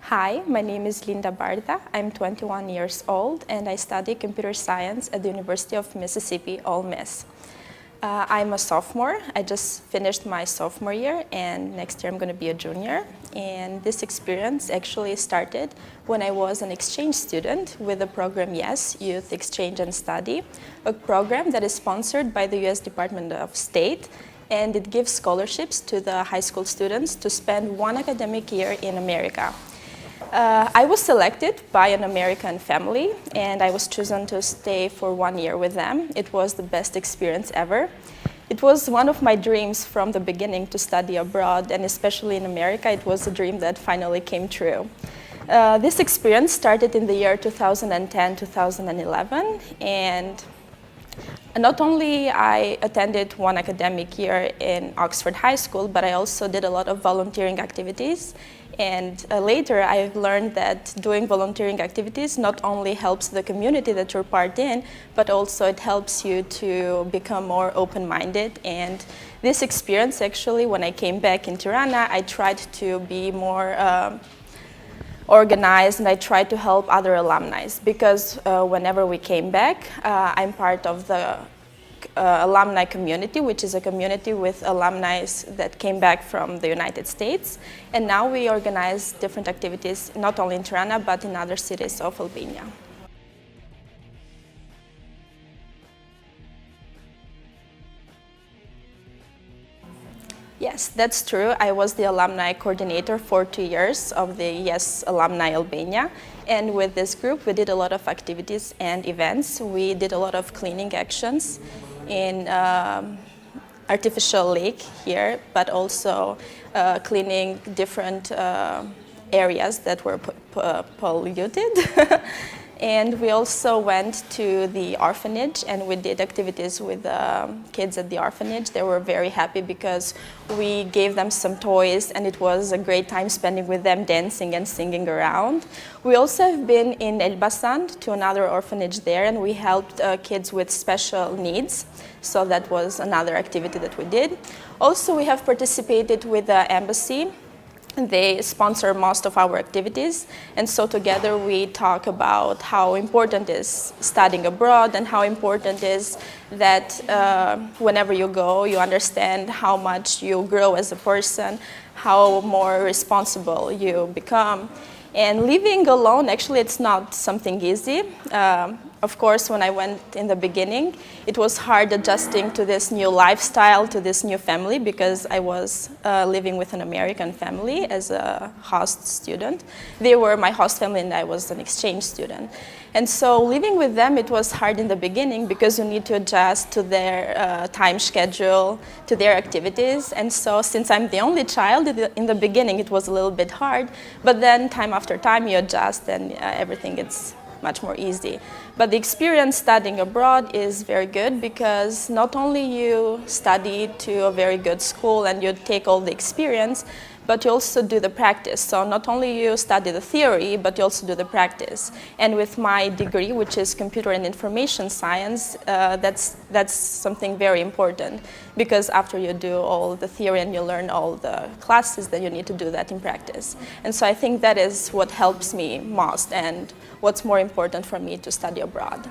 Hi, my name is Linda Bardhi. I'm 21 years old and I study computer science at the University of Mississippi, Ole Miss. I'm a sophomore. I just finished my sophomore year and next year I'm going to be a junior. And this experience actually started when I was an exchange student with the program YES, Youth Exchange and Study, a program that is sponsored by the US Department of State, and it gives scholarships to the high school students to spend one academic year in America. I was selected by an American family and I was chosen to stay for 1 year with them. It was the best experience ever. It was one of my dreams from the beginning to study abroad, and especially in America, it was a dream that finally came true. This experience started in the year 2010-2011, and not only I attended one academic year in Oxford High School, but I also did a lot of volunteering activities. And later I learned that doing volunteering activities not only helps the community that you're part in, but also it helps you to become more open-minded. And this experience, actually, when I came back in Tirana, I tried to be more organized, and I tried to help other alumni, because whenever we came back, I'm part of the alumni community, which is a community with alumni that came back from the United States. And now we organize different activities, not only in Tirana, but in other cities of Albania. Yes, that's true. I was the alumni coordinator for 2 years of the YES Alumni Albania. And with this group, we did a lot of activities and events. We did a lot of cleaning actions in artificial lake here, but also cleaning different areas that were polluted. And we also went to the orphanage and we did activities with kids at the orphanage. They were very happy because we gave them some toys and it was a great time spending with them, dancing and singing around. We also have been in Elbasan to another orphanage there, and we helped kids with special needs. So that was another activity that we did. Also, we have participated with the embassy. They sponsor most of our activities, and so together we talk about how important is studying abroad and how important is that whenever you go, you understand how much you grow as a person, how more responsible you become. And living alone, actually, it's not something easy. Of course, when I went in the beginning, it was hard adjusting to this new lifestyle, to this new family, because I was living with an American family as a host student. They were my host family and I was an exchange student. And so living with them, it was hard in the beginning because you need to adjust to their time schedule, to their activities. And so since I'm the only child, in the beginning it was a little bit hard, but then time after time you adjust and everything is much more easy. But the experience studying abroad is very good because not only you study to a very good school and you take all the experience, but you also do the practice. So not only you study the theory, but you also do the practice. And with my degree, which is computer and information science, that's something very important, because after you do all the theory and you learn all the classes, then you need to do that in practice. And so I think that is what helps me most and what's more important for me to study abroad.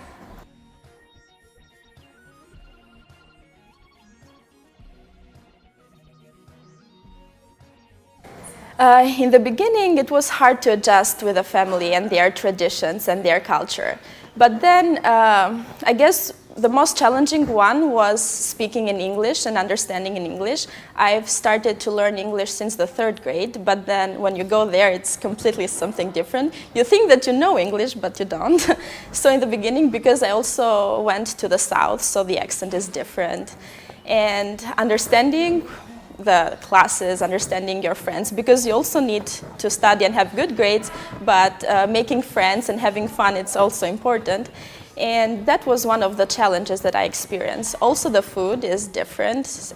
In the beginning, it was hard to adjust with the family and their traditions and their culture. But then, I guess the most challenging one was speaking in English and understanding in English. I've started to learn English since the 3rd grade, but then when you go there, it's completely something different. You think that you know English, but you don't. So in the beginning, because I also went to the South, so the accent is different. And understanding the classes, understanding your friends, because you also need to study and have good grades, but making friends and having fun, it's also important. And that was one of the challenges that I experienced. Also, the food is different.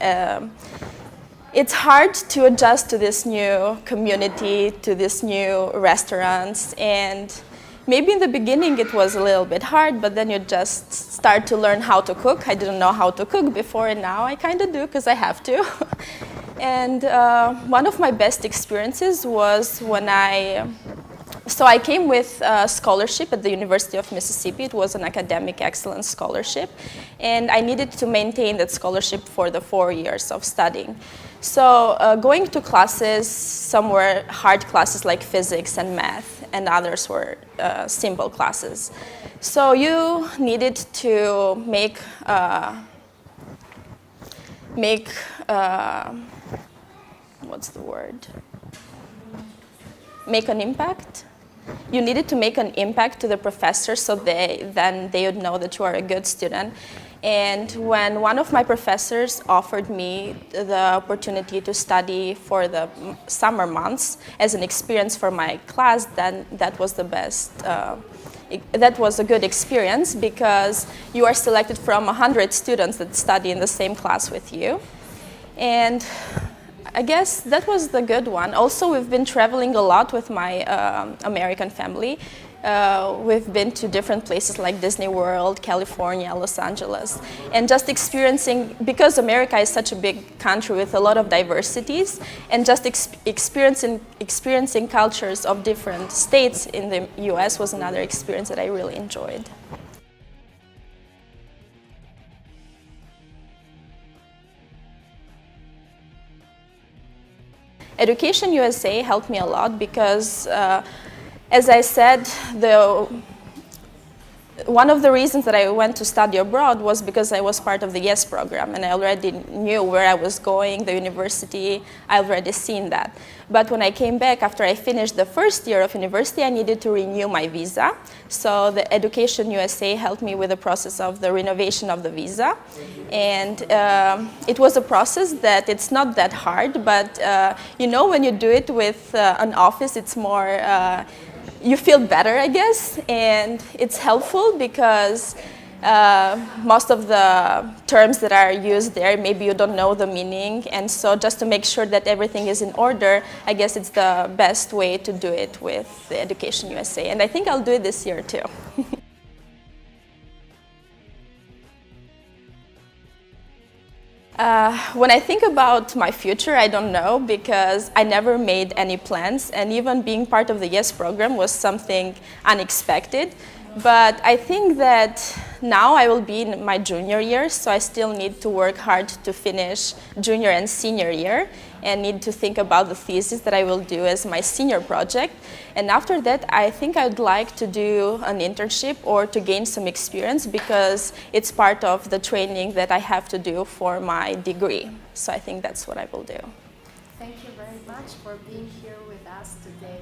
It's hard to adjust to this new community, to this new restaurants, and maybe in the beginning it was a little bit hard, but then you just start to learn how to cook. I didn't know how to cook before, and now I kind of do because I have to. And one of my best experiences was when I So I came with a scholarship at the University of Mississippi. It was an academic excellence scholarship, and I needed to maintain that scholarship for the 4 years of studying. So going to classes, some were hard classes like physics and math, and others were simple classes. So you needed to make what's the word? Make an impact. You needed to make an impact to the professors so then they would know that you are a good student. And when one of my professors offered me the opportunity to study for the summer months as an experience for my class, then that was the best. That was a good experience because you are selected from 100 students that study in the same class with you. And I guess that was the good one. Also, we've been traveling a lot with my American family. We've been to different places like Disney World, California, Los Angeles, and just experiencing, because America is such a big country with a lot of diversities, and just experiencing cultures of different states in the US was another experience that I really enjoyed. EducationUSA helped me a lot because, as I said, one of the reasons that I went to study abroad was because I was part of the YES program, and I already knew where I was going, the university. I already seen that. But when I came back after I finished the first year of university, I needed to renew my visa. So the EducationUSA helped me with the process of the renovation of the visa. And it was a process that it's not that hard, but you know, when you do it with an office, it's more you feel better, I guess, and it's helpful because most of the terms that are used there, maybe you don't know the meaning, and so just to make sure that everything is in order, I guess it's the best way to do it with the EducationUSA, and I think I'll do it this year too. When I think about my future, I don't know, because I never made any plans, and even being part of the YES program was something unexpected. But I think that now I will be in my junior year, so I still need to work hard to finish junior and senior year, and need to think about the thesis that I will do as my senior project. And after that, I think I'd like to do an internship or to gain some experience, because it's part of the training that I have to do for my degree. So I think that's what I will do. Thank you very much for being here with us today.